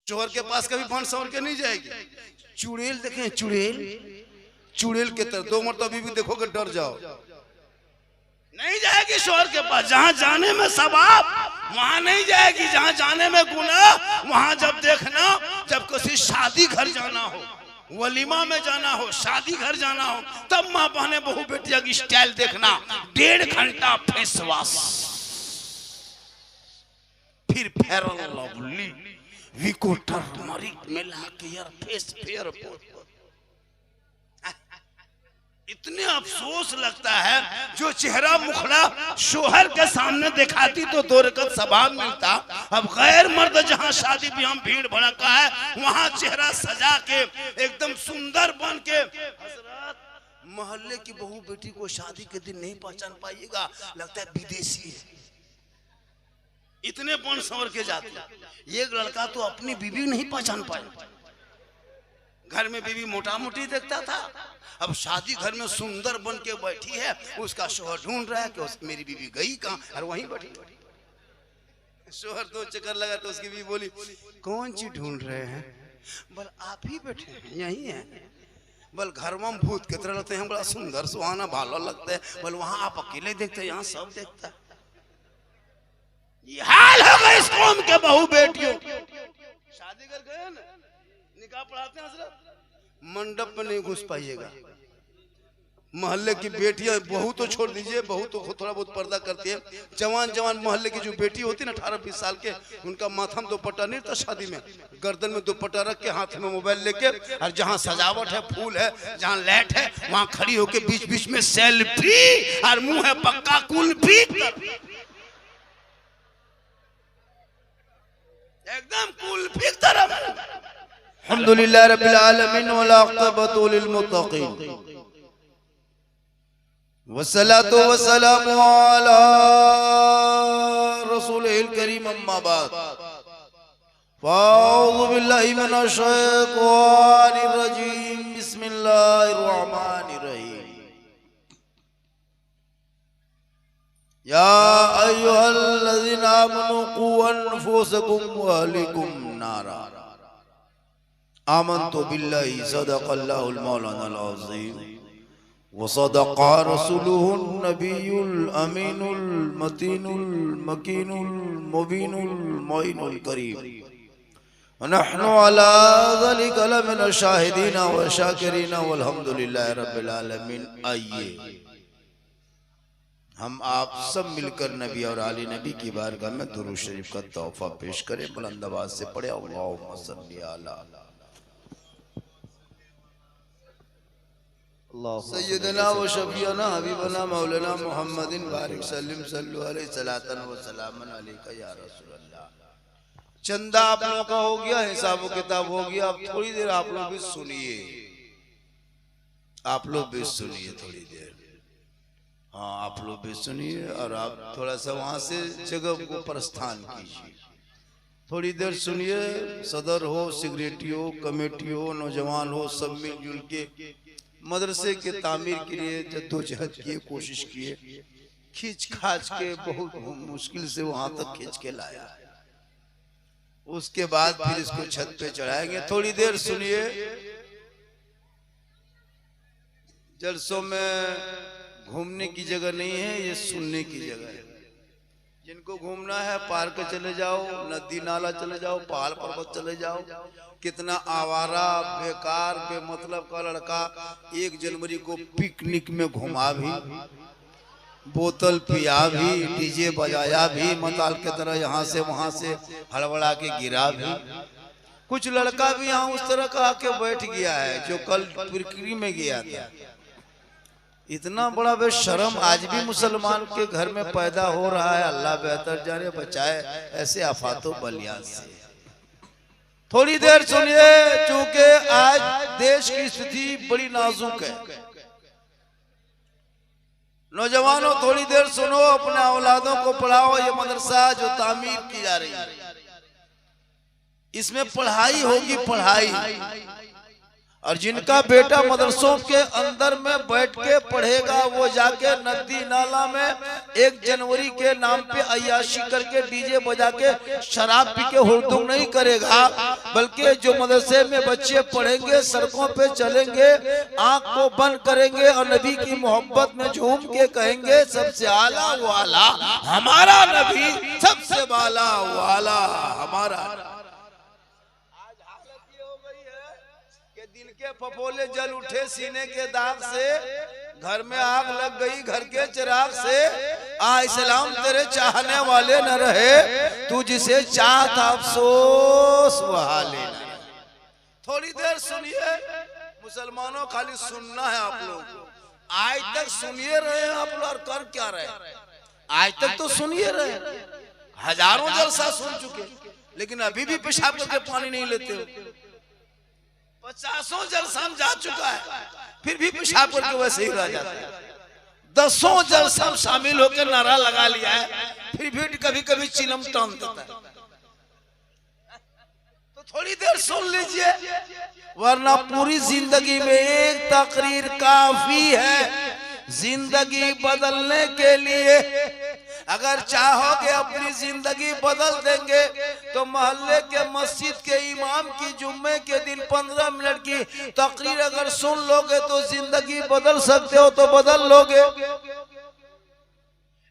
शोहर के पास कभी बन संवर के नहीं जाएगी। चुड़ैल देखें, चुड़ैल, चुड़ैल के तरह 2 मरतबा बीवी देखोगे डर जाओ, नहीं जाएगी शोहर के पास। जहां जाने में सवाब वहां नहीं जाएगी, जहां जाने में गुनाह वहां जब देखना, जब किसी शादी घर जाना हो, वलीमा में जाना हो, शादी घर जाना हो, तब माँ बहने बहू बेटिया की स्टाइल देखना। 1.5 घंटा फेस वॉश, फिर फेयर लवली, विको टर्मरिक मिला के यार फेस फेयर। इतने अफसोस लगता है जो चेहरा मुखड़ा शोहर के सामने दिखाती तो 2 रकत सवाब मिलता। अब गैर मर्द जहां शादी भी हम भीड़ भड़का है वहां चेहरा सजा के एकदम सुंदर बन के, मोहल्ले की बहू बेटी को शादी के दिन नहीं पहचान पाइएगा, लगता है विदेशी है। इतने बन संवर के जाते। एक लड़का तो अपनी बीवी नहीं पहचान पाया, घर में बीवी मोटा मोटी देखता था, अब शादी घर में सुंदर बन के बैठी है, उसका शोहर ढूंढ रहा है कि मेरी बीवी गई कहां, और वहीं बैठी। शोहर 2 चक्कर लगा तो उसकी बीवी बोली, कौन चीज ढूंढ रहे हैं? बोल आप ही बैठे हैं, यही है। बोल घर में भूत की तरह लगते हैं, बड़ा सुंदर सुहाना भालो लगता है। बोल वहां आप अकेले देखते हैं, यहाँ सब देखता है। ये हाल होगा इस कौम के बहू बेटियों। शादी कर गए ना, निकाह पढ़ाते हैं हजरत, मंडप में नहीं घुस पाइएगा। मोहल्ले की बेटियां, बहू तो छोड़ दीजिए, बहू तो थोड़ा बहुत पर्दा करती है, जवान जवान मोहल्ले की जो बेटी होती है ना 18-20 साल के, उनका माथा में दुपट्टा नहीं था, शादी में गर्दन में दुपट्टा रख के, हाथ में मोबाइल लेके, और जहां सजावट है, फूल है, जहां लाइट है, वहां खड़ी होके बीच बीच में सेल्फी, और मुंह है पक्का कुल्फी, एकदम कुल्फी तरह। अल्हम्दुलिल्लाह रब्बिल आलमीन वल आक़िबतु लिल मुत्तक़ीन वस्सलातु वस्सलामु अला रसूलिल करीम अम्मा बाद फ़अऊज़ु बिल्लाहि मिनश शैतानिर रजीम बिस्मिल्लाहिर रहमानिर रहीम या अय्युहल्लज़ीना आमनू क़ू अनफुसकुम व अहलिकुम नारा आमन्तु बिल्लाहि सदक़ल्लाहुल मौलानाल अज़ीम व सदक़ा रसूलुहुन नबियुल अमीनुल मतीनुल मकीनुल मुबीनुल मुइनुल करीम व नहनु अला ज़ालिका लमिन शाहिदीन व शाकिरीन वल्हम्दुलिल्लाहि रब्बिल आलमीन। आइए हम आप सब मिलकर नबी और आली नबी की बारगाह में दुरूद शरीफ का तोहफा पेश करें। बुलंद आवाज से पढ़े अल्लाहुम्मा सल्ली अला सय्यदना व शफीअना हबीबना मौलाना मुहम्मदिन बारिक सल्लिम सल्लु अलैहि सलातन व सलामन अलैका या रसूल अल्लाह। चंदा आप लोगों का हो गया, हिसाब किताब हो गया, अब थोड़ी देर आप लोग भी सुनिए, आप लोग भी सुनिए थोड़ी देर। हाँ आप लोग भी सुनिए और आप थोड़ा सा वहां से जगह को प्रस्थान कीजिए, थोड़ी देर सुनिए। सदर हो, सेक्रेटरी हो, कमेटी हो, नौजवान हो, सब मिलजुल के मदरसे के तामीर के लिए जद्दोजहद किए, कोशिश किए, खींच खाच के बहुत मुश्किल से वहां तक खींच के लाया। उसके बाद फिर इसको छत पे चढ़ाएंगे। थोड़ी देर सुनिए। जलसों में घूमने की जगह नहीं है, ये सुनने की जगह है। जिनको घूमना है पार्क चले जाओ, नदी नाला चले जाओ, पहाड़ पर्वत चले जाओ। कितना आवारा बेकार बेमतलब का लड़का 1 जनवरी को पिकनिक में घुमा भी, बोतल पिया भी, डीजे बजाया भी, मताल के तरह यहाँ से वहां से हड़बड़ा के गिरा भी। कुछ लड़का भी यहाँ उस तरह का आके बैठ गया है जो कल पिकनिक में गया था। इतना बड़ा बेशर्म आज भी मुसलमान के घर में पैदा हो रहा है। अल्लाह बेहतर जाने बचाए ऐसे आफातों बलियान से। थोड़ी देर सुनिए, चूंकि आज देश की स्थिति बड़ी नाजुक है। नौजवानों थोड़ी देर सुनो, अपने औलादों को पढ़ाओ। ये मदरसा जो तामीर की जा रही है, इसमें पढ़ाई होगी, पढ़ाई। और जिनका बेटा मदरसों के अंदर में बैठ के पढ़ेगा वो जाके नदी नाला में 1 जनवरी के नाम पे अय्याशी करके डीजे बजा के शराब पी के हुड़दुम नहीं करेगा, बल्कि जो मदरसे में बच्चे पढ़ेंगे सड़कों पे चलेंगे, आंख को बंद करेंगे और नबी की मोहब्बत में झूम के कहेंगे सबसे आला वाला हमारा नबी, सबसे वाला वाला हमारा। दिल के फफोले जल उठे सीने के दाग से, घर में आग लग गई घर के चिराग से, इस्लाम तेरे चाहने वाले न रहे, तू जिसे चाहता अफसोस वहा लेना। थोड़ी देर सुनिए मुसलमानों, खाली सुनना है आप लोग। आज तक सुनिए रहे आप लोग और कर क्या रहे? आज तक तो सुनिए रहे, हजारों जलसा सुन चुके, लेकिन अभी भी पेशाब करके पानी नहीं लेते हो। 50 जलसा जा चुका है, फिर भी पेशाब करके वैसे ही रह जाता है। 10 जलसा शामिल होकर नारा लगा लिया है, फिर भी कभी कभी चिलम टान देता है। तो थोड़ी देर सुन लीजिए, वरना पूरी जिंदगी में एक तकरीर काफी है जिंदगी बदलने के लिए। अगर चाहोगे अपनी जिंदगी बदल देंगे तो मोहल्ले के मस्जिद के इमाम की जुम्मे के दिन 15 मिनट की तकरीर अगर सुन लोगे तो जिंदगी बदल सकते हो, तो बदल लोगे।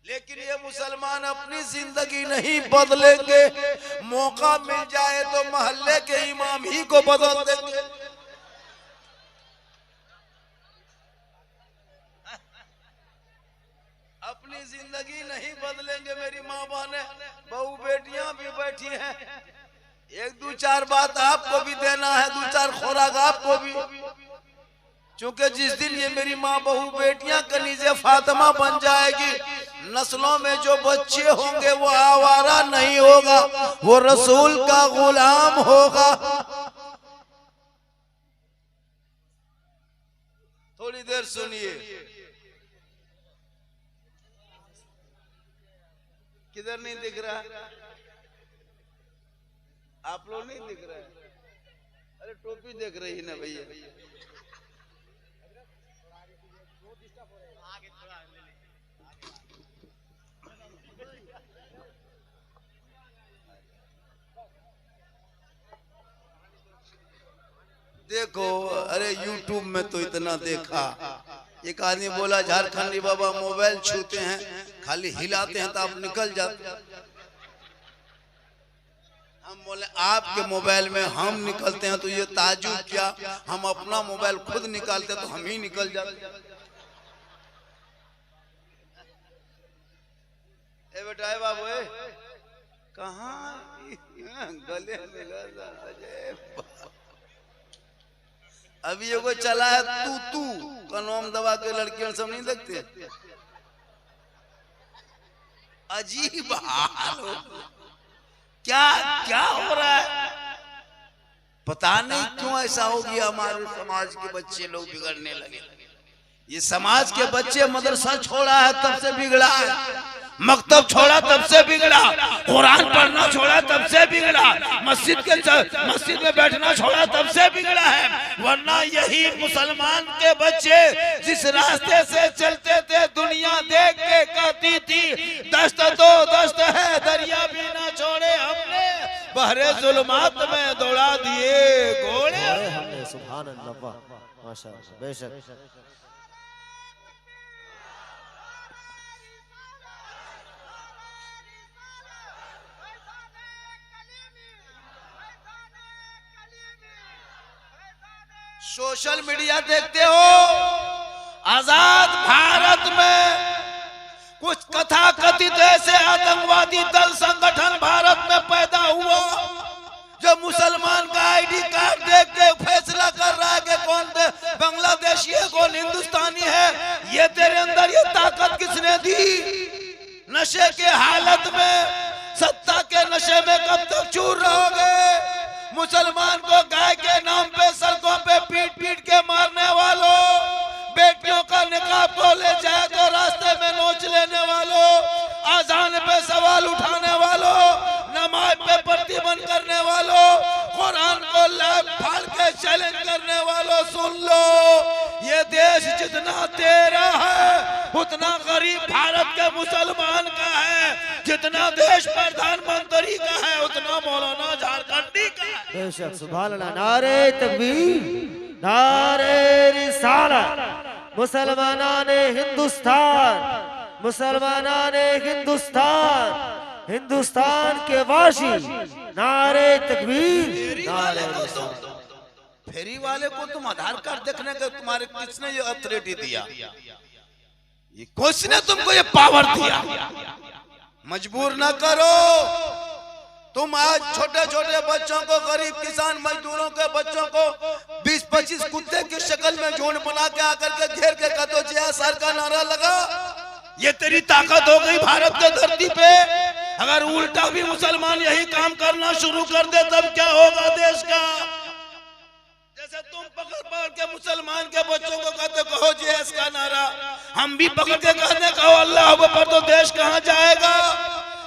लेकिन ये मुसलमान अपनी जिंदगी नहीं बदलेंगे, मौका मिल जाए तो मोहल्ले के इमाम ही को बदल देंगे। अपनी जिंदगी नहीं बदलेंगे। मेरी माँ बहने बहू बेटियां भी बैठी हैं, 1-2-4 बात आपको भी देना है, 2-4 खुराक आपको भी। क्योंकि जिस दिन ये मेरी माँ बहू बेटियां कनीज़े फातिमा बन जाएगी, नस्लों में जो बच्चे होंगे वो आवारा नहीं होगा, वो रसूल का गुलाम होगा। थोड़ी देर सुनिए, किधर नहीं दिख रहा? आप लोग नहीं दिख रहे? अरे टोपी देख रही है ना भैया। देखो, अरे यूट्यूब में तो इतना देखा। एक आदमी बोला झारखंडी बाबा मोबाइल छूते हैं, खाली हिलाते हैं तो आप निकल जाते। हम बोले आपके मोबाइल में हम निकलते हैं तो ये ताजुब क्या, हम अपना मोबाइल खुद निकालते तो हम ही निकल जाते। ए बेटा है बाबू, कहाँ गले में अभी एगो चला है तू कनोम दबा के लड़कियों सब नहीं देखते। अजीब हाल हो, क्या क्या हो रहा है पता नहीं क्यों ऐसा हो गया। हमारे समाज के बच्चे लोग बिगड़ने लगे। ये समाज के बच्चे मदरसा छोड़ा है तब से बिगड़ा है, मकतब छोड़ा तब से बिगड़ा, कुरान पढ़ना छोड़ा तब से बिगड़ा, मस्जिद में बैठना छोड़ा तब से बिगड़ा है। वरना यही मुसलमान के बच्चे जिस रास्ते से चलते थे दुनिया देख के कहती थी दस्त तो दस्त है, दरिया भी ना छोड़े हमने, बहरे जुल्मात में दौड़ा दिए घोड़े हमने। सुभान अल्लाह, माशाअल्लाह, बेशक। सोशल मीडिया देखते हो, आजाद भारत में कुछ कथा कथित ऐसे आतंकवादी दल संगठन भारत में पैदा हुआ जो मुसलमान का आईडी कार्ड देख के फैसला कर रहा है कि कौन बांग्लादेशी है कौन हिंदुस्तानी है। ये तेरे अंदर ये ताकत किसने दी? नशे के हालत में, सत्ता के नशे में कब तक चूर रहोगे? मुसलमान को गाय के नाम पे सड़कों पे पीट पीट के मारने वालों, बेटियों का निकाब को ले जाए तो रास्ते में नोच लेने वालों, आजान पे सवाल उठाने वालों, नमाज पे प्रतिबंध करने वालों, कुरान को लाभ फाड़ के चैलेंज करने वालों, तेरा है उतना गरीब भारत के मुसलमान का है, जितना देश प्रधानमंत्री का है उतना मौलाना झारखंडी का है। बेशक सुभान अल्लाह। नारे तकबीर, नारे रिसालत। मुसलमानाने हिंदुस्तान, मुसलमानाने हिंदुस्तान, हिंदुस्तान के वासी। नारे तकबीर, नारे रिसालत। फेरी वाले को तुम आधार कार्ड देखने के तुम्हारे किसने ये अथॉरिटी दिया? ये किसने तुमको ये पावर दिया? मजबूर न करो। तुम आज छोटे छोटे बच्चों को, गरीब किसान मजदूरों के बच्चों को 20-25 कुत्ते की शक्ल में झुंड बना के आकर के घेर के कहते हो जय सर का नारा लगा। ये तेरी ताकत हो गई भारत के धरती पे। अगर उल्टा भी मुसलमान यही काम करना शुरू कर दे तब क्या होगा देश का? जैसे तुम पकड़ पकड़ के मुसलमान के बच्चों को कहते कहो जेएस का नारा, हम भी पकड़ के कहते कहो अल्लाह अकबर, तो देश कहां जाएगा?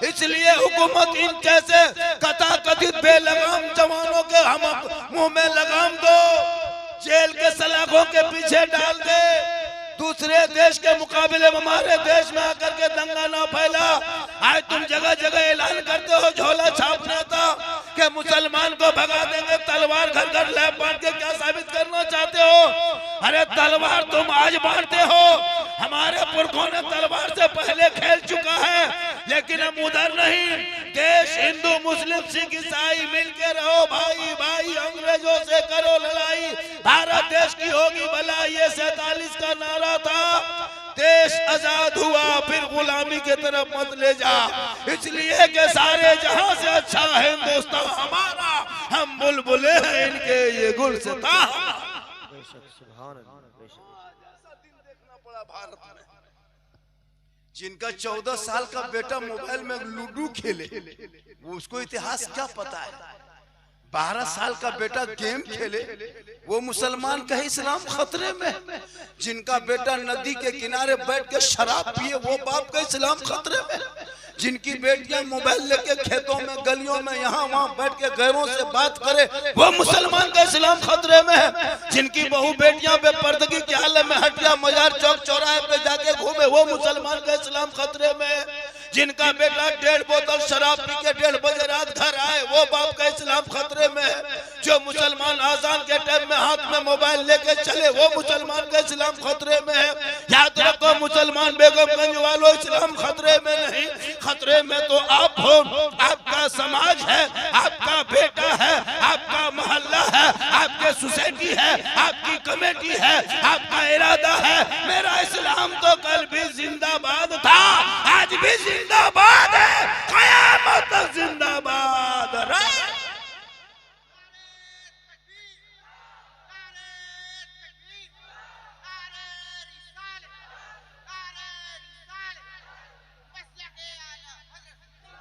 इसलिए हुकूमत इन जैसे कथित बेलगाम जवानों के हम मुंह में लगाम दो, जेल के सलाखों के पीछे डाल दे। दूसरे देश के मुकाबले में हमारे देश में आकर के दंगा ना फैला। आज तुम जगह जगह ऐलान करते हो झोला छापने था कि मुसलमान को भगा देंगे, तलवार घर घर ले बांट के क्या साबित करना चाहते हो? अरे तलवार तुम आज बांटते हो, हमारे पुरखों ने तलवार से पहले खेल चुका है, लेकिन हम उधर नहीं। देश हिंदू मुस्लिम सिख ईसाई मिलके रहो भाई भाई, अंग्रेजों से करो लड़ाई, भारत देश की होगी भलाई, ये 47 का नारा था। देश आजाद हुआ फिर गुलामी के तरफ मत ले जा, इसलिए कि सारे जहां से अच्छा हिंदुस्तान हमारा, हम बुलबुले हैं इनके ये गुलसिता। भारत में जिनका 14 साल का बेटा मोबाइल में लूडो खेले, उसको इतिहास क्या पता है? 12 साल का बेटा गेम खेले, वो मुसलमान कहे इस्लाम खतरे में। जिनका बेटा नदी के किनारे बैठ के शराब पिए, वो बाप का इस्लाम खतरे में। जिनकी बेटियां मोबाइल लेके खेतों में गलियों में यहाँ वहाँ बैठ के गैरों से बात करे, वो मुसलमान का इस्लाम खतरे में है। जिनकी बहू बेटियां बेपर्दगी के हाल में हटिया मजार चौक चौराहे पे जाके घूमे, वो मुसलमान का इस्लाम खतरे में है। जिनका बेटा 1.5 बोतल शराब पी के 1:30 बजे रात घर आए, वो बाप का इस्लाम खतरे में है। जो मुसलमान आजान के टाइम में हाथ में मोबाइल लेके चले, वो मुसलमान का इस्लाम खतरे में है। याद रखो मुसलमान बेगमगंज वालों, इस्लाम खतरे में नहीं, खतरे में तो आप हो, आपका समाज है, आपका बेटा है, आपका मोहल्ला है, आपके सोसाइटी है, आपकी कमेटी है, आपका इरादा है। मेरा इस्लाम तो कल भी जिंदाबाद था, आज भी जिंदाबाद है, कयामत तक जिंदाबाद रहे।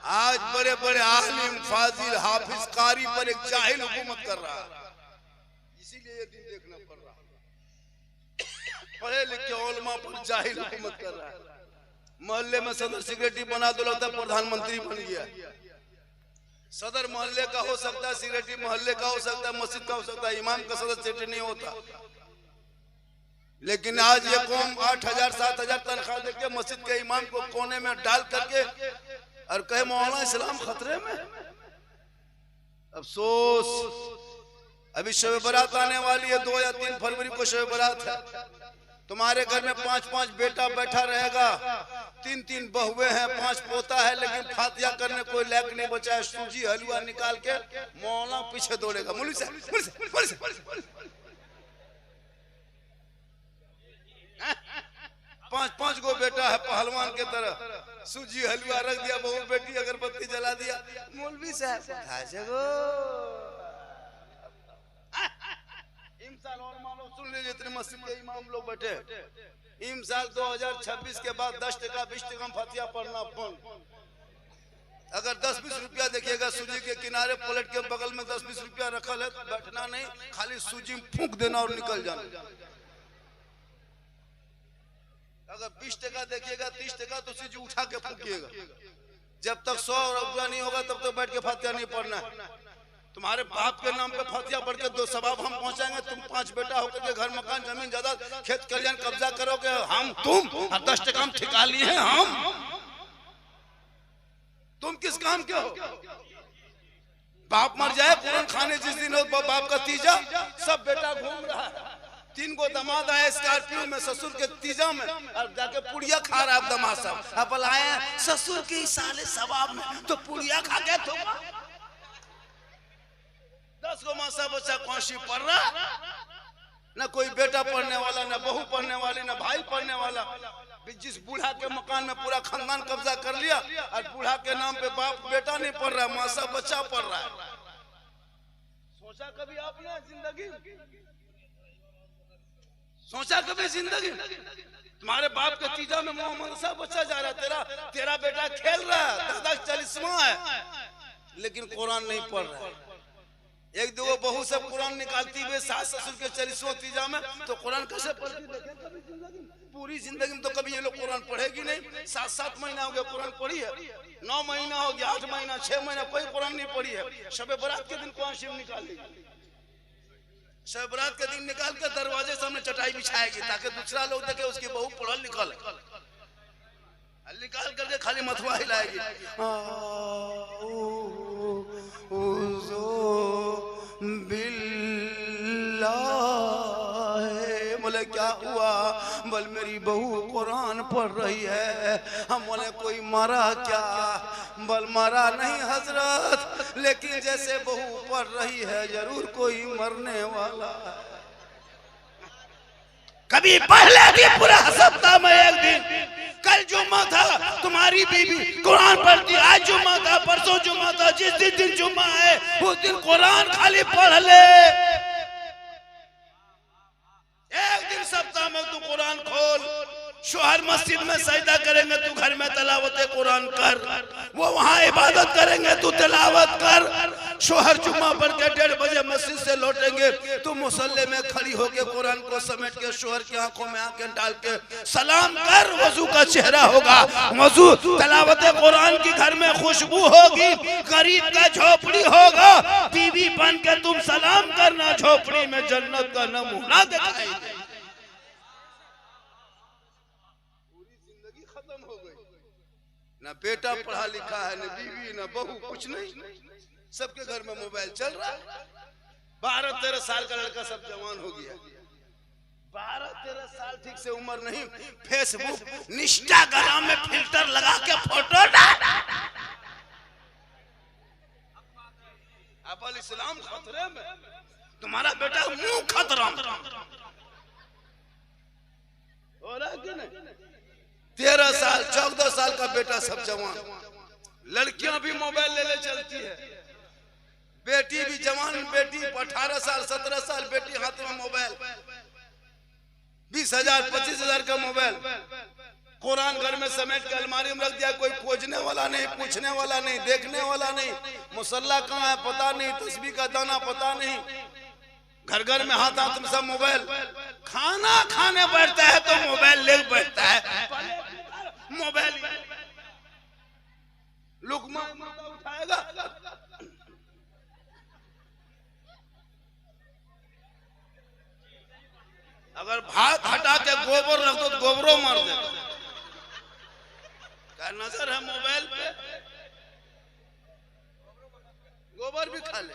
आज बड़े बड़े आलिम फाजिल हाफिज कारी पर एक जाहिल हुकूमत कर रहा है, इसीलिए ये दिन देखना पड़ रहा है। पढ़े लिखे उलमा पर जाहिल हुकूमत कर रहा है। मोहल्ले में सदर सेक्रेटरी बना दो, लगता प्रधानमंत्री बन गया। सदर मोहल्ले का हो सकता है, सेक्रेटरी मोहल्ले का हो सकता है, मस्जिद का हो सकता है, इमाम का सदर सेक्रेटरी नहीं होता। लेकिन आज ये कौम 8,000-7,000 तनख्वाह देके मस्जिद के इमाम को कोने में डाल करके और कहे मौलाना इस्लाम खतरे में। अफसोस, अभी शब बारात आने वाली है, 2 या 3 फरवरी को शब बारात है। तुम्हारे घर में 5-5 बेटा बैठा रहेगा, 3-3 बहुएं हैं, 5 पोता है, लेकिन फातिया करने कोई लायक नहीं बचा है। सूजी हलवा निकाल के मौलाना पीछे दौड़ेगा, मौलवी साहब 5-5 गो बेटा है पहलवान के तरह, सूजी हलवा रख दिया, बहू बेटी अगरबत्ती जला दिया, मौलवी साहब इमसाल और मानो सुन लीजिए, इतने मस्जिद के इमाम लोग बैठे। इमसाल 2026 के बाद 10 टका 20 टका फतिया पढ़ना बंद। अगर 10-20 रुपया देखिएगा सूजी के किनारे प्लेट के बगल में 10-20 रुपया रखल है, बैठना नहीं, खाली सूजी फूंक देना और निकल जाना। अगर 20 टका देखिएगा 30 टका तो सूजी उठा के फूंकिएगा। जब तक 100 रुपया नहीं होगा तब तक बैठ के फातिया नहीं पढ़ना है। तुम्हारे बाप के नाम पे फतिया बढ़ के 2 सबाब हम पहुंचाएंगे, तुम 5 बेटा होकर के घर मकान जमीन जायदाद खेत खलियान कब्जा करोगे, हम तुम और 10 टका हम ठिका लिए हैं हम। तुम किस काम के हो? बाप मर जाए कुरान खाने जिस दिन हो बाप का तीजा, सब बेटा घूम रहा है, 3 गो दामाद आए स्कॉर्पियो में ससुर के तीजा में और जाके पुड़िया खा रहा है दामाद साहब। अब बुलाए ससुर के साले सवाब में तो पुड़िया खा गए तो 10 गो मासा बच्चा कौशी पढ़ रहा, न कोई बेटा पढ़ने वाला, न बहू पढ़ने वाली, न भाई पढ़ने वाला। जिस बूढ़ा के मकान में पूरा खानदान कब्जा कर लिया और बूढ़ा के नाम पे बाप बेटा नहीं पढ़ रहा, मासा बच्चा पढ़ रहा है। सोचा कभी आपने जिंदगी, सोचा कभी जिंदगी? तुम्हारे बाप के तीजा में मोहम्मद सा बच्चा जा रहा है, तेरा बेटा खेल रहा है, दादा 40वां है, लेकिन कुरान नहीं पढ़ रहा है। 1-2 बहू से कुरान निकालती हुए सास ससुर के 40वां तीजा में, तो कुरान कैसे पढ़ती? पूरी जिंदगी में तो कभी ये लोग कुरान पढ़ेगी नहीं। 7-7 महीना हो गया कुरान पढ़ी है, 9 महीना हो गया, 8 महीना, 6 महीना कोई कुरान नहीं पढ़ी है। शबे बारात के दिन कुरान शरीफ निकाल लेगी, शबे बारात के दिन निकाल के दरवाजे सामने चटाई बिछाएगी ताकि दूसरा लोग देखे उसकी बहू पढ़ल लिखल है, निकाल करके खाली मथुआ हिलाएगी। बोले क्या हुआ? बोल मेरी बहू कुरान पढ़ रही है। हम बोले कोई मारा क्या? बोल मारा नहीं हजरत, लेकिन जैसे बहू पढ़ रही है जरूर कोई मरने वाला है। कभी पढ़ लेती पूरा सप्ताह में एक दिन। कल जुम्मा था, तुम्हारी बीबी कुरान पढ़ती, आज जुम्मा था, परसों जुम्मा था, जिस दिन जुम्मा है उस दिन कुरान खाली पढ़ ले। एक दिन सप्ताह में तू कुरान खोल, शोहर मस्जिद में सजदा करेंगे, तू घर में तिलावत कुरान कर, वो वहां इबादत करेंगे, तू तिलावत कर। शोहर जुम्मा पढ़ के 1:30 बजे मस्जिद से लौटेंगे, तू मुसल्ले में खड़ी होके कुरान को समेट के शोहर की आंखों में आंखें डाल के सलाम कर। वजू का चेहरा होगा, वजू तिलावत कुरान की घर में खुशबू होगी, गरीब का झोपड़ी होगा, बीवी बन के तुम सलाम करना, झोपड़ी में जन्नत का नमूना दिखाई दे। ना बेटा पढ़ा लिखा है, न बीवी, न बहू, कुछ नहीं। सबके घर में मोबाइल चल रहा है। 12-13 साल का लड़का सब जवान हो गया। 12-13 साल ठीक से उम्र नहीं, फेसबुक इंस्टाग्राम में फिल्टर लगा के फोटो डाल। अब इस्लाम खतरे में, तुम्हारा बेटा मुंह खतरा हो रहा है कि नहीं? 13 साल 14 साल का बेटा सब जवान, लड़कियां भी मोबाइल ले चलती है, बेटी भी जवान, बेटी 18 साल 17 साल बेटी हाथ में मोबाइल, 20,000 25,000 का मोबाइल। कुरान घर में समेट के अलमारी में रख दिया, कोई खोजने वाला नहीं, पूछने वाला नहीं, देखने वाला नहीं। मुसल्ला कहाँ है पता नहीं, तस्बीह का दाना पता नहीं, घर घर में हाथ में सब मोबाइल। खाना खाने बैठता है तो मोबाइल ले बैठता है, मोबाइल लुकमा उठाएगा। अगर भात हटा के गोबर रख दो तो गोबरों मार दे। क्या नजर है मोबाइल पे? गोबर भी खा ले।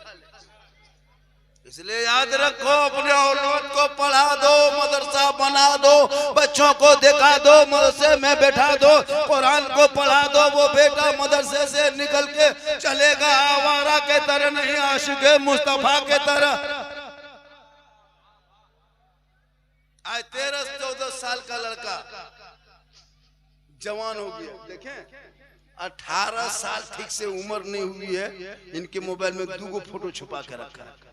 इसलिए याद रखो, अपने औलाद को पढ़ा दो, मदरसा बना दो, बच्चों को दिखा दो, मदरसे में बैठा दो, कुरान को पढ़ा दो। वो बेटा मदरसे से निकल के चलेगा आवारा के तरह नहीं, आशिक़े मुस्तफा के तरह। आज 13-14 साल का लड़का जवान हो गया। देखें 18 साल ठीक से उम्र नहीं हुई है, इनके मोबाइल में 2 फोटो छुपा के रखा है।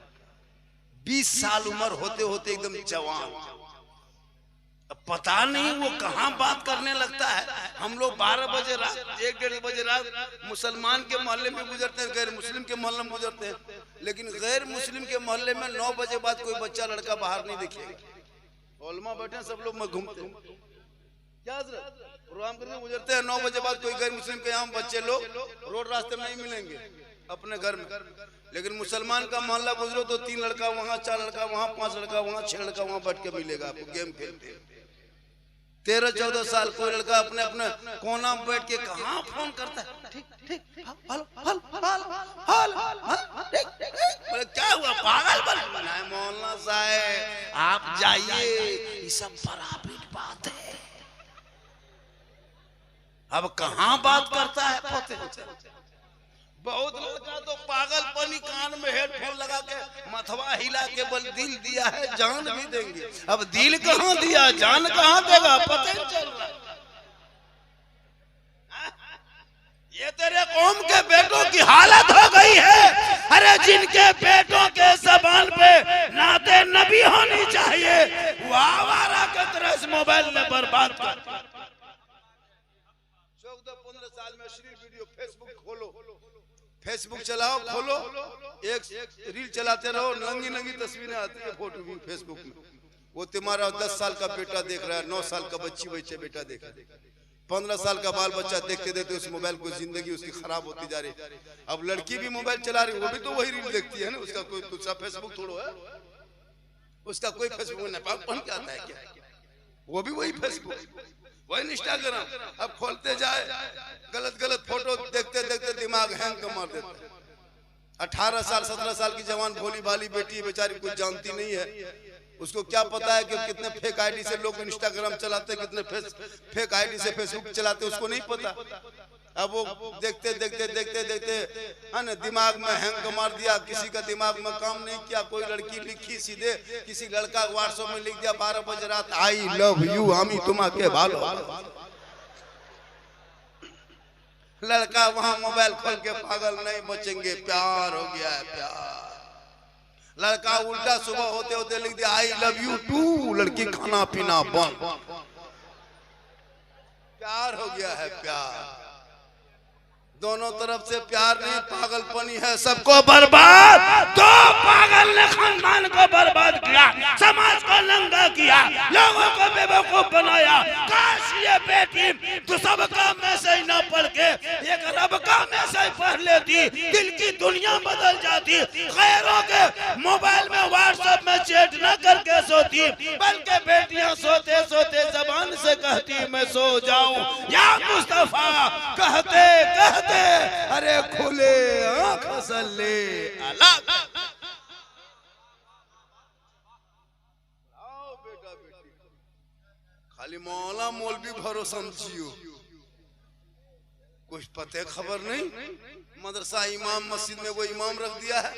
20 साल उम्र होते होते एकदम जवान। अब पता नहीं वो कहां बात करने लगता है। हम लोग 12 बजे रात, 1-1:30 बजे रात मुसलमान के मोहल्ले में गुजरते हैं, गैर मुस्लिम के मोहल्ले में गुजरते हैं, लेकिन गैर मुस्लिम के मोहल्ले में 9 बजे बाद कोई बच्चा लड़का बाहर नहीं दिखेगा। ओलमा बैठे सब लोग में घूमते हैं, क्या प्रोग्राम करके गुजरते हैं। 9 बजे बाद कोई गैर मुस्लिम के यहाँ बच्चे लोग रोड रास्ते में नहीं मिलेंगे। अपने घर में। लेकिन मुसलमान का मोहल्ला गुजरो तो 3 लड़का वहाँ, 4 लड़का वहाँ, 5 लड़का वहाँ, 6 लड़का वहाँ बैठ के मिलेगा आपको गेम खेलते। 13-14 साल कोई लड़का अपने अपने कोना में बैठ के कहाँ फोन करता है, ठीक ठीक, क्या हुआ पागल बना है मौलाना साहब, आप जाइए, ये सब बराबर बात है। अब कहाँ बात करता है पते। बहुत लड़का तो पागलपनी कान में हेडफोन लगा के मथवा हिला के बल दिल दिया है, जान भी देंगे। अब दिल कहाँ दिया, जान कहाँ देगा, पता नहीं चल रहा। ये तेरे कौम के बेटों की हालत हो गई है। अरे जिनके बेटों के ज़बान पे नाते नबी होनी चाहिए, वो आवारा के तरह इस मोबाइल में बर्बाद कर। 14-15 साल में अश्लील वीडियो फेसबुक खोलो, फेसबुक चलाओ, खोलो, एक रील चलाते रहो, नंगी नंगी तस्वीरें आती है फोटो भी फेसबुक में। वो तुम्हारा 10 साल का बेटा देख रहा है, 9 साल का बच्ची बेटा देख रहा है, 15 साल का बाल बच्चा देखते देखते उस मोबाइल को जिंदगी उसकी खराब होती जा रही। अब लड़की भी मोबाइल चला रही, वो भी तो वही रील देखती है ना, उसका कोई दूसरा फेसबुक थोड़ा है, उसका कोई फेसबुक नेपाल पढ़ के आता है क्या, वो भी वही फेसबुक, वही इंस्टाग्राम। अब खोलते जाए गलत फोटो देखते देखते दिमाग हैंग कर मार देता है। 18 साल 17 साल की जवान भोली भाली बेटी बेचारी कुछ जानती नहीं है, उसको क्या पता है कि कितने फेक आईडी से लोग इंस्टाग्राम चलाते, कितने फेक आईडी से फेसबुक चलाते, उसको नहीं पता। अब वो देखते देखते देखते देखते है ना, दिमाग में हैंग मार दिया, किसी का दिमाग में काम नहीं किया। कोई लड़की लिखी सीधे, किसी लड़का व्हाट्सएप में लिख दिया 12 बजे रात, आई लव यू हामी तुम्हाके भालो। लड़का वहां मोबाइल खोल के पागल नहीं बचेंगे, प्यार हो गया है प्यार। लड़का उल्टा सुबह होते होते लिख दिया आई लव यू टू, लड़की खाना पीना बंद, प्यार हो गया है प्यार। दोनों तरफ से प्यार नहीं, पागलपनी है, सबको बर्बाद। दो पागल ने खानदान को बर्बाद किया, समाज को नंगा किया, लोगों को बेवकूफ बनाया। काश ये बेटी तो सब का मैसेज न पढ़ के एक रब का मैसेज पढ़ लेती, दिल की दुनिया बदल जाती। गैरों के मोबाइल में व्हाट्सएप में चैट न करके सोती, बल्कि बेटियां सोते सोते जबान से कहती मैं सो जाऊं या मुस्तफा, कहते कहते अरे खुले आंख सल्ले अला। आओ बेटा बेटी, खाली मौला मौलवी भरोसा समझियो, कुछ पते खबर नहीं। मदरसा इमाम मस्जिद में वो इमाम रख दिया है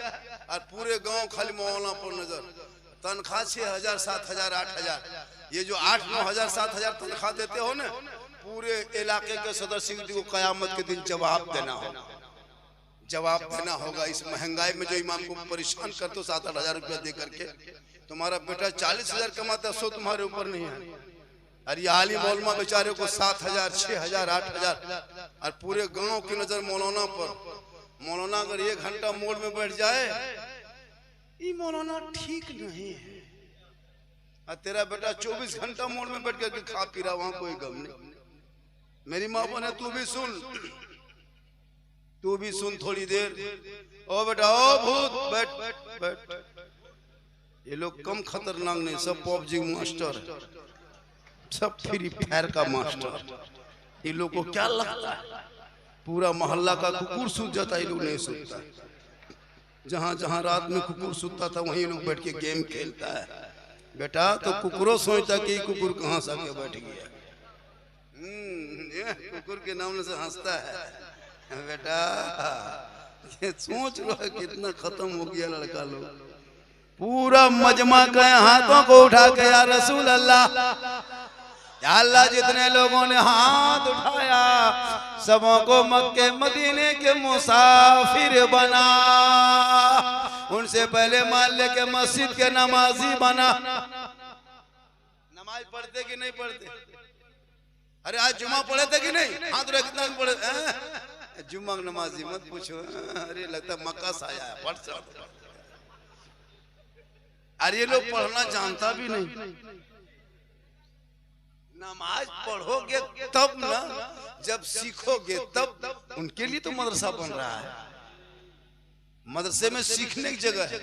और पूरे गांव खाली मौला पर नजर। तनख्वाह 6,000 7,000 8,000, ये जो 8-9 हजार 7,000 तनख्वाह देते हो ना, पूरे इलाके के सदस्य को कयामत के दिन जवाब देना होगा, जवाब देना होगा। इस महंगाई में जो इमाम को परेशान करते हो 7-8 हजार रुपया दे करके, तुम्हारा बेटा 40,000 कमाता, 100 तुम्हारे ऊपर नहीं है। अरे आली मौलमा बेचारे को 7,000 6,000 8,000, और पूरे गांव की नजर मौलाना पर। मौलाना अगर 1 घंटा मोड़ में बैठ जाए, ये मौलाना ठीक नहीं है, और तेरा बेटा 24 घंटा मोड़ में बैठ के खा पी रहा, वहां कोई गम नहीं। मेरी माँ बने तू भी सुन थोड़ी देर। ओ बेटा ओ भूत बैठ बैठ बैठ। ये लोग कम खतरनाक नहीं, सब पबजी मास्टर, सब फ्री फायर का मास्टर। ये लोग को क्या लगता है पूरा मोहल्ला का कुकुर सूत जाता, ये लोग नहीं सूतता। जहां जहां रात में कुकुर सूतता था वहीं लोग बैठ के गेम खेलता है। बेटा तो कुकुरों सोचता कि कुकुर कहां से आके बैठ गया, कुकुर के नाम से हंसता है। बेटा ये सोच लो कितना खत्म हो गया लड़का लोग। पूरा मजमा के हाथों को उठा के या रसूल अल्लाह, या अल्लाह, जितने लोगों ने हाथ उठाया सबों को मक्के मदीने के मुसाफिर बना। उनसे पहले मान ले के मस्जिद के नमाजी बना। नमाज पढ़ते कि नहीं पढ़ते? अरे आज जुमा पढ़े थे कि नहीं? हाथ रख कितना पढ़े? जुमा नमाजी मत पूछो, अरे लगता मक्का से आया है, पढ़। अरे ये लोग पढ़ना जानता भी नहीं। नमाज पढ़ोगे तब ना, जब सीखोगे तब। उनके लिए तो मदरसा बन रहा है। मदरसे में सीखने की जगह है।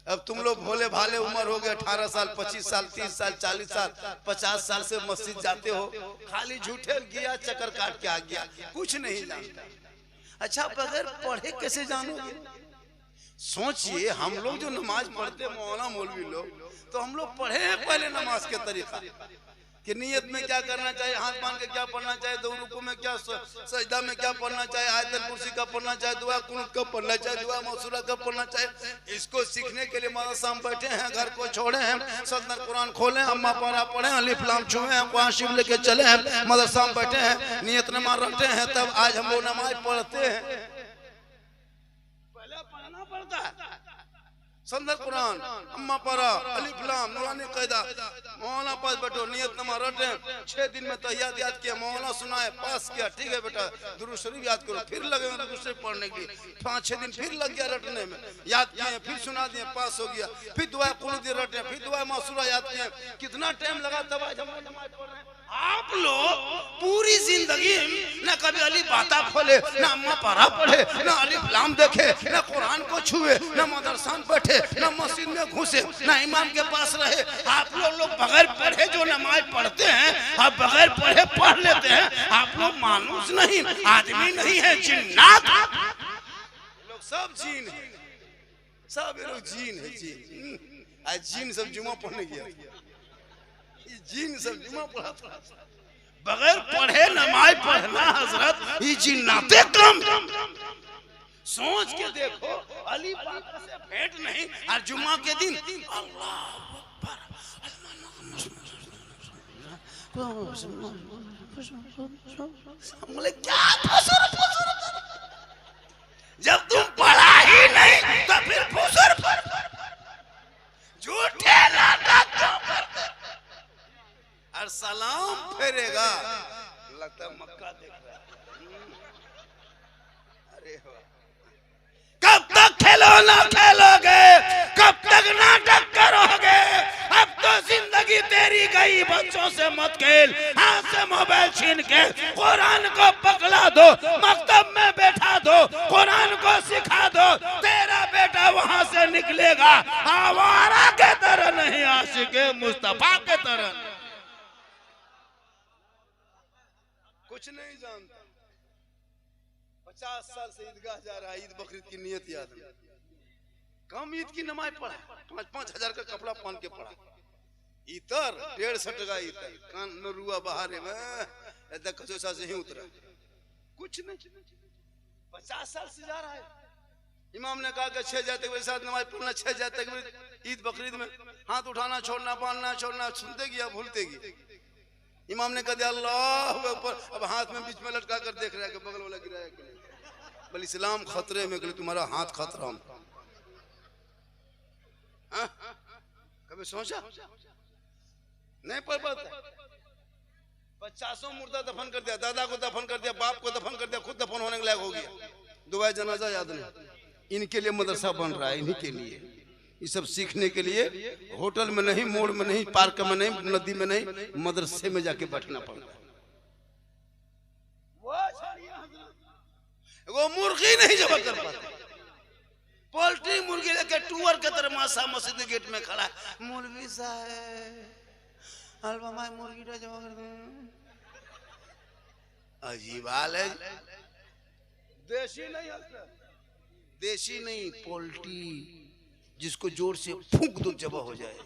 अब तुम लोग भोले भाले उम्र हो गए 18 साल 25 साल 30 साल 40 साल 50 साल से मस्जिद जाते हो, खाली झूठे गया चक्कर काट के आ गया, कुछ नहीं जानता। अच्छा बगैर पढ़े कैसे जानोगे? सोचिए हम लोग जो नमाज पढ़ते मौलाना मौलवी लोग, तो हम लोग पढ़े हैं पहले नमाज के तरीका कि नियत में क्या करना चाहिए, हाथ बांध के क्या पढ़ना चाहिए, दो रुकू में क्या, सजदा में क्या पढ़ना चाहिए, आयतल कुर्सी का पढ़ना चाहिए, दुआ कुनूत का पढ़ना चाहिए, दुआ मौसूरा का पढ़ना चाहिए। इसको सीखने के लिए मदरसा में बैठे हैं, घर को छोड़े हैं, सदर कुरान खोले, अम्मा पारा पढ़े, अलिफ लाम छुए हैं, कुरान शिव लेके चले हैं, मदरसा में बैठे हैं, नियत नमाज रखते हैं, तब आज हम लोग नमाज पढ़ते हैं। पहले पढ़ना पड़ता है संदर कुरान, अम्मा पारा, अलिफ लाम, नूरानी कायदा, मौलाना पास बैठो, नियत नमाज रटे, 6 दिन में तहियात याद किया, मौलाना सुनाए, पास किया, ठीक है बेटा, दुरूद शरीफ याद करो, फिर लगे दुरूद शरीफ पढ़ने के लिए, 5-6 दिन फिर लग गया रटने में, याद किए, फिर सुना दिए, पास हो गया, फिर दुआ कुनूत रटे, फिर दुआ मौसूरा याद किए, कितना टाइम लगा तब आज हम नमाज पढ़ रहे हैं। आप लोग पूरी जिंदगी न कभी अली बाता खोले, न अम्मा पारा पढ़े, न अलिफ लाम देखे, न कुरान को छुए, न मदरसा में बैठे, न मस्जिद में घुसे, न इमाम के पास रहे। आप लोग बगैर पढ़े जो नमाज पढ़ते हैं, आप बगैर पढ़े पढ़ लेते हैं। आप लोग मानुस नहीं, आदमी नहीं है, जिन्नात। लोग सब जीन है, सब ये लोग जीन है, जीन। आज जीन सब जुमा पढ़ने गया, जीन सब जुमा पढ़ा था। बगैर पढ़े नमाज पढ़ना हजरत ये जिन्नाते कम। सोच के देखो, अली पाक से भेंट नहीं और जुम्मा के दिन अल्लाह अकबर, क्या फुसुर फुसुर, जब तुम पढ़ा ही नहीं तो फिर फुसुर झूठे नाटक क्यों करते? और सलाम फेरेगा, लगता है मक्का देख रहा है। अरे कब तक खिलौना खेलोगे, कब तक नाटक करोगे? अब तो जिंदगी तेरी गई, बच्चों से मत खेल, हाथ से मोबाइल छीन के कुरान को पकड़ा दो, मकतब में बैठा दो, कुरान को सिखा दो, तेरा बेटा वहां से निकलेगा आवारा के तरह नहीं, आशिके मुस्तफा के तरह। कुछ नहीं जानता, 50 साल से ईदगाह जा रहा है, ईद बकरीद की नियत याद है, कम ईद की नमाज पढ़ा, 5,000 का कपड़ा पहन के पढ़ा, इतर 150 टका इतर, कान नरुआ बहारे में ऐसा कसोसा से ही उतरा, कुछ नहीं। 50 साल से जा रहा है। इमाम ने कहा कि 6 जाते के साथ नमाज पढ़ना, 6 जाते के ईद बकरीद में हाथ उठाना छोड़ना, बांधना छोड़ना, सुनते गया भूलते गया। इमाम ने कह दिया अल्लाह ऊपर, अब हाथ में बीच में लटका कर देख रहा है कि बगल वाला गिराया कि नहीं। बोले इस्लाम खतरे में, तुम्हारा हाथ खतरा में। कभी सोचा नहीं पढ़ पाता। 50 मुर्दा दफन कर दिया, दादा को दफन कर दिया, बाप को दफन कर दिया, खुद दफन होने के लायक हो गया, दुआ जनाजा याद नहीं। इनके लिए मदरसा बन रहा है, इन्हीं के लिए, ये सब सीखने के लिए होटल में नहीं, मोड़ में नहीं, पार्क में नहीं, नदी में नहीं, मदरसे में जाके बैठना पड़ता है। वो मुर्गी नहीं जमा कर पाता, पोल्ट्री मुर्गी लेके टूअर के तरह मासा मस्जिद गेट में खड़ा, मौलवी साहब हलवा माय मुर्गी जमा कर दे। अजीब हाल है। देशी नहीं, देशी नहीं, पोल्ट्री जिसको जोर से फूंक दो जबा हो जाए,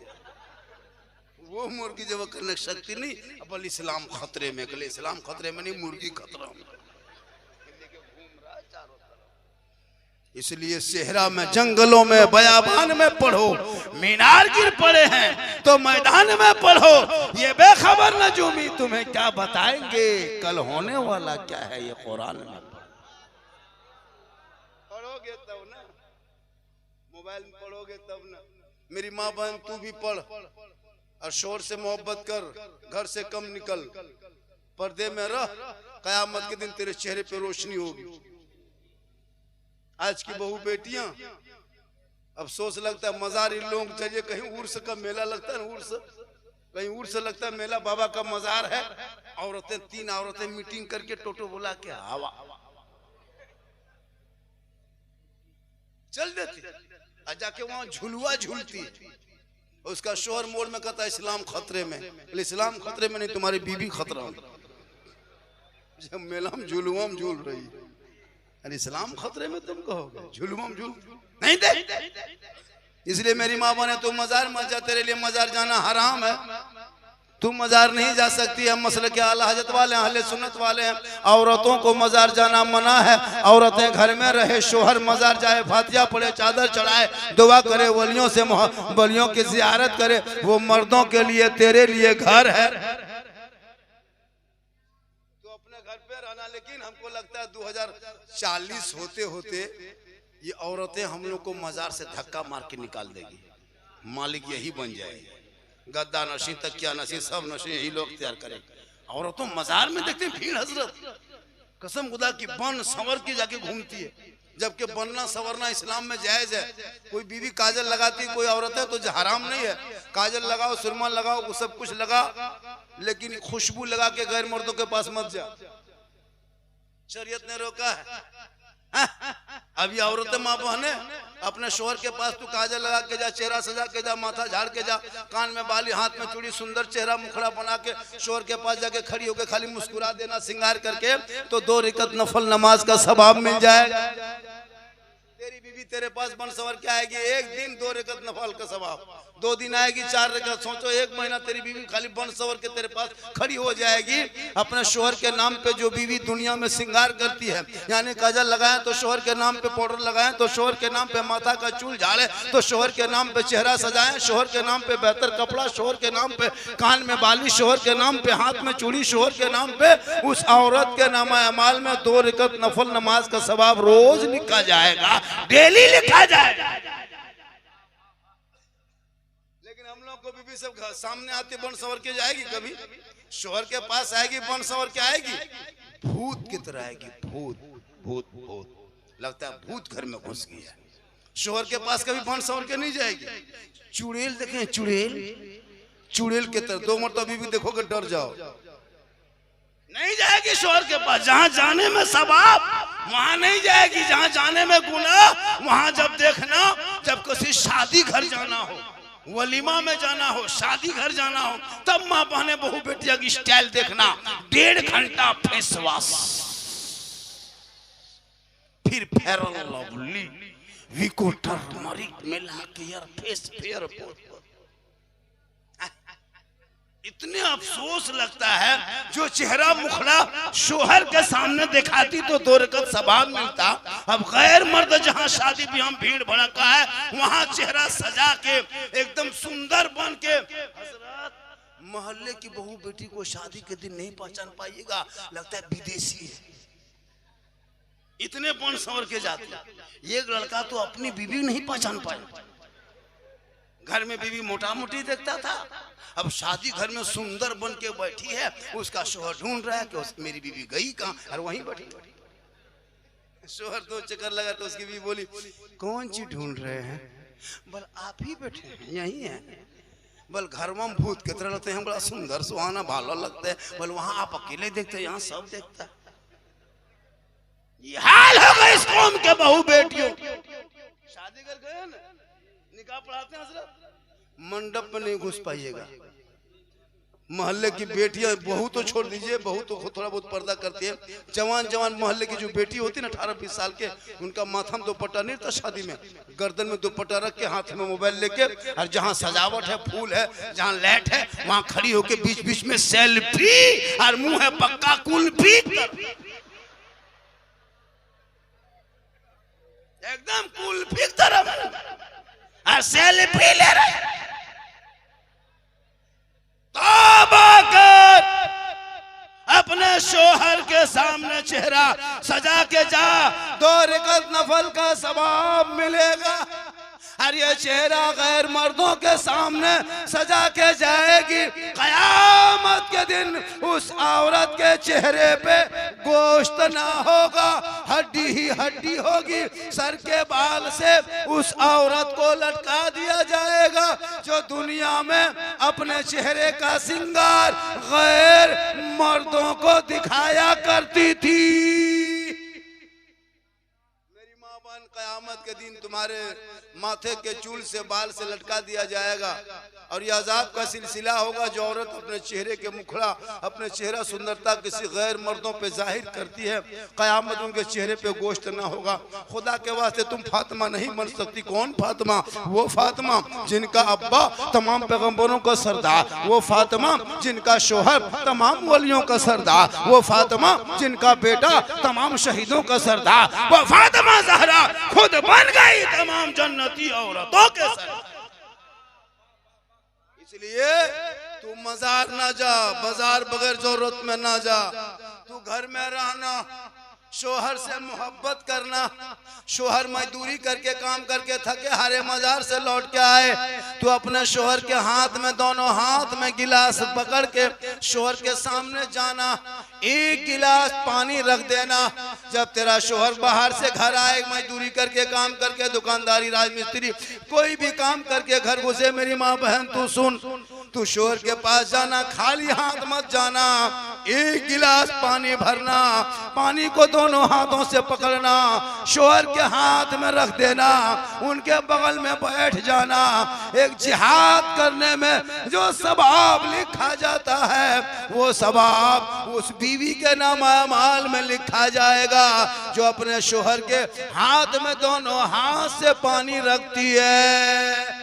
वो मुर्गी जबा करने की शक्ति नहीं। अब इस्लाम खतरे में, कल इस्लाम खतरे में नहीं, मुर्गी खतरा में। इसलिए सेहरा में, जंगलों में, बयाबान में पढ़ो, मीनार गिर पड़े हैं तो मैदान में पढ़ो। ये बेखबर नजूमी तुम्हें क्या बताएंगे, कल होने वाला क्या है, ये कुरान में पढ़ोगे तब ना, मोबाइल में पढ़ोगे तब ना। मेरी माँ बहन तू भी पढ़ और शोर से मोहब्बत कर, घर से कम निकल, पर्दे में रह, कयामत के दिन तेरे चेहरे पे रोशनी होगी। आज की बहू बेटियां, अफसोस लगता है, मजार इन लोगों को चाहिए, कहीं उर्स का मेला लगता है ना, उर्स कहीं उर्स लगता है मेला, बाबा का मजार है, औरतें 3 औरतें मीटिंग करके टोटो बुला के हवा चल देती और जाके वहां झुलुआ झूलती, उसका शोहर मोड़ में कहता इस्लाम खतरे में। इस्लाम खतरे में नहीं, तुम्हारी बीबी खतरा में। जब मेला में झुलुआ में झूल रही, अरे इस्लाम खतरे में तुम कहोगे झुलुआ में झूल नहीं दे। इसलिए मेरी माँ बने तू मजार मत जा, तेरे लिए मजार जाना हराम है, तू मजार नहीं जा सकती। हम मसले के आला हजरत वाले हैं, अहले सुन्नत वाले हैं, औरतों को मजार जाना मना है। औरतें घर में रहे, शोहर मजार जाए, फातिहा पढ़े, चादर चढ़ाए, दुआ करे, वलियों से वलियों की जियारत करे, वो मर्दों के लिए तेरे लिए घर है। तो अपने घर पे रहना। लेकिन हमको लगता है 2040 होते होते ये औरतें हम लोग को मजार से धक्का मार के निकाल देगी। मालिक यही बन जाएगी, गद्दा नशी, तकिया नशी, सब नशी यही लोग तैयार करेंगे। औरतों मजार में देखते हैं भीड़ हजरत, कसम खुदा की बन संवर के जाके घूमती है, जबकि बनना संवरना इस्लाम में जायज है। कोई बीवी काजल लगाती कोई औरत है तो हराम नहीं है, काजल लगाओ, सुरमा लगाओ, वो सब कुछ लगा, लेकिन खुशबू लगा के गैर मर्दों के पास मत जा, शरीयत ने रोका है। अभी औरतें माँ बहने अपने शोहर के पास तू काजल लगा के जा, चेहरा सजा के जा, माथा झाड़ के जा, कान में बाली, हाथ में चूड़ी, सुंदर चेहरा मुखड़ा बना के शोहर के पास जाके खड़ी होके खाली मुस्कुरा देना सिंगार करके, तो 2 रकात नफल नमाज का सवाब मिल जाएगा। तेरी बीवी तेरे पास बन सवर के आएगी, एक दिन 2 रकात नफल का सवाब, 2 दिन आएगी 4 रकात, सोचो 1 महीना तेरी बीवी खाली बन सवर के तेरे पास खड़ी हो जाएगी। अपने शोहर के नाम पे जो बीवी दुनिया में सिंगार करती है, यानी काजल लगाए तो शोहर के नाम पे पाउडर लगाए, तो शोहर के नाम पे माथा का चूल झाड़े, तो शोहर के नाम पे चेहरा सजाए, शोहर के नाम पे बेहतर कपड़ा, शोहर के नाम पे कान में बाली, शोहर के नाम पे हाथ में चूड़ी, शोहर के नाम पे उस औरत के नाम अमाल में 2 रकात नफल नमाज का सवाब रोज लिखा जाएगा, डेली लिखा जाएगा। लेकिन हम लोग को बीबी सब सामने आती बन सवर के जाएगी, कभी शोहर के पास आएगी बन सवर के आएगी, भूत की तरह आएगी, भूत भूत भूत, लगता है भूत घर में घुस गया। शोहर के पास कभी बन सवर के नहीं जाएगी। चुड़ैल देखें, चुड़ैल, चुड़ैल के तरह 2 मरतबा बीबी देखोगे डर जाओ, नहीं जाएगी शोहर के पास। जहां जाने में सवाब वहां नहीं जाएगी, जहां जाने में गुनाह वहां जब देखना, जब किसी शादी घर जाना हो, वलीमा में जाना हो, शादी घर जाना हो, तब माँ बहने बहू बेटिया की स्टाइल देखना। 1.5 घंटा फेस वॉश, फिर फेयर लवली, विको टर्मरिक मिला के यार फेस फेयर, इतने अफसोस लगता है जो चेहरा मुखड़ा शोहर के सामने दिखाती तो 2 रकात सवाब मिलता। अब गैर मर्द जहां शादी ब्याह में भीड़ भड़का है, वहां चेहरा सजा के एकदम सुंदर बन के, हजरत मोहल्ले की बहू बेटी को शादी के दिन नहीं पहचान पाइएगा, लगता है विदेशी है, इतने बन संवर के जाते। एक लड़का तो अपनी बीवी नहीं पहचान पाया, घर में बीवी मोटा मोटी देखता था, अब शादी घर में सुंदर बन के बैठी है, उसका शोहर ढूंढ रहा है कि मेरी बीवी गई कहाँ, और वहीं बैठी। शोहर 2 चक्कर लगा तो उसकी बीवी बोली कौन चीज ढूंढ रहे हैं? बोल आप ही बैठे हैं, यही है। बोल घर में भूत की तरह लगते हैं, बड़ा सुंदर सुहाना भाला लगता है। बोल वहां आप अकेले देखते हैं, यहाँ सब देखता है। ये हाल होगा इस कौम के बहू बेटियों। शादी कर गए ना, निकाह पढ़ाते हैं हजरत, मंडप में नहीं घुस पाइएगा। मोहल्ले की बेटियां, बहू तो छोड़ दीजिए, बहू तो थोड़ा बहुत पर्दा करती है, जवान जवान मोहल्ले की जो बेटी होती है ना 18-20 साल के, उनका माथा में दुपट्टा नहीं था शादी में, गर्दन में दुपट्टा रख के, हाथ में मोबाइल लेके, और जहां सजावट है, फूल है, जहां लाइट है, वहां खड़ी होके बीच बीच में सेल्फी, और मुंह है पक्का कुल्फी, एकदम कुल्फी तरफ, और सेल्फी ले रहे। तौबा कर, अपने शोहर के सामने चेहरा सजा के जा, 2 रकात नफल का सवाब मिलेगा। और ये चेहरा गैर मर्दों के सामने सजा के जाएगी, कयामत के दिन उस औरत के चेहरे पे गोश्त ना होगा, हड्डी ही हड्डी होगी। सर के बाल से उस औरत को लटका दिया जाएगा जो दुनिया में अपने चेहरे का सिंगार गैर मर्दों को दिखाया करती थी। मेरी माँ बहन, कयामत के दिन तुम्हारे माथे के चूल से बाल से लटका दिया जाएगा और यह अजाब का सिलसिला होगा। जो औरत अपने चेहरे के मुखड़ा, अपने चेहरा सुंदरता किसी गैर मर्दों पे जाहिर करती है, कयामत उनके चेहरे पे गोश्त ना होगा। खुदा के वास्ते तुम फातिमा नहीं बन सकती। कौन फातिमा? वो फातिमा जिनका अब्बा तमाम पैगंबरों का सरदार, वो फातिमा जिनका शोहर तमाम वलियों का सरदार, वो फातिमा जिनका बेटा तमाम शहीदों का सरदार, वो फातिमा ज़हरा खुद बन गई तमाम जन्नती औरतों के सरदार। इसलिए तू मजार ना जा, बाजार बगैर जरूरत में ना जा। तू घर में रहना, शोहर से मोहब्बत करना। शोहर मजदूरी करके काम करके थके हारे मजार से लौट के आए, तू अपने शोहर के हाथ में, दोनों हाथ में गिलास पकड़ के शोहर के सामने जाना, एक गिलास पानी रख देना। जब तेरा शोहर बाहर से घर आए, मजदूरी करके काम करके, दुकानदारी, राजमिस्त्री, कोई भी काम करके घर घुसे, मेरी माँ बहन तू सुन, तू शोहर के पास जाना, खाली हाथ मत जाना। एक गिलास पानी भरना, पानी को दोनों हाथों से पकड़ना, शोहर के हाथ में रख देना, उनके बगल में बैठ जाना। एक जिहाद करने में जो सवाब लिखा जाता है, वो सवाब उस बीवी के नाम अमाल में लिखा जाएगा जो अपने शोहर के हाथ में दोनों हाथ से पानी रखती है।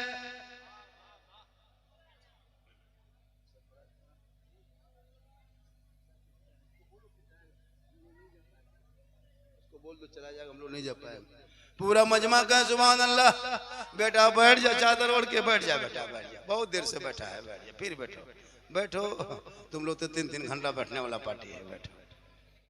बोल दो चला जाएगा, हम लोग नहीं जा पाएंगे। पूरा मजमा का सुभान अल्लाह। बेटा बैठ जा, चादर ओढ़ के बैठ जा, बेटा बैठ जा, बहुत देर से बैठा है, बैठ जा, फिर बैठो बैठो। तुम लोग तो 3-3 घंटा बैठने वाला पार्टी है, बैठो।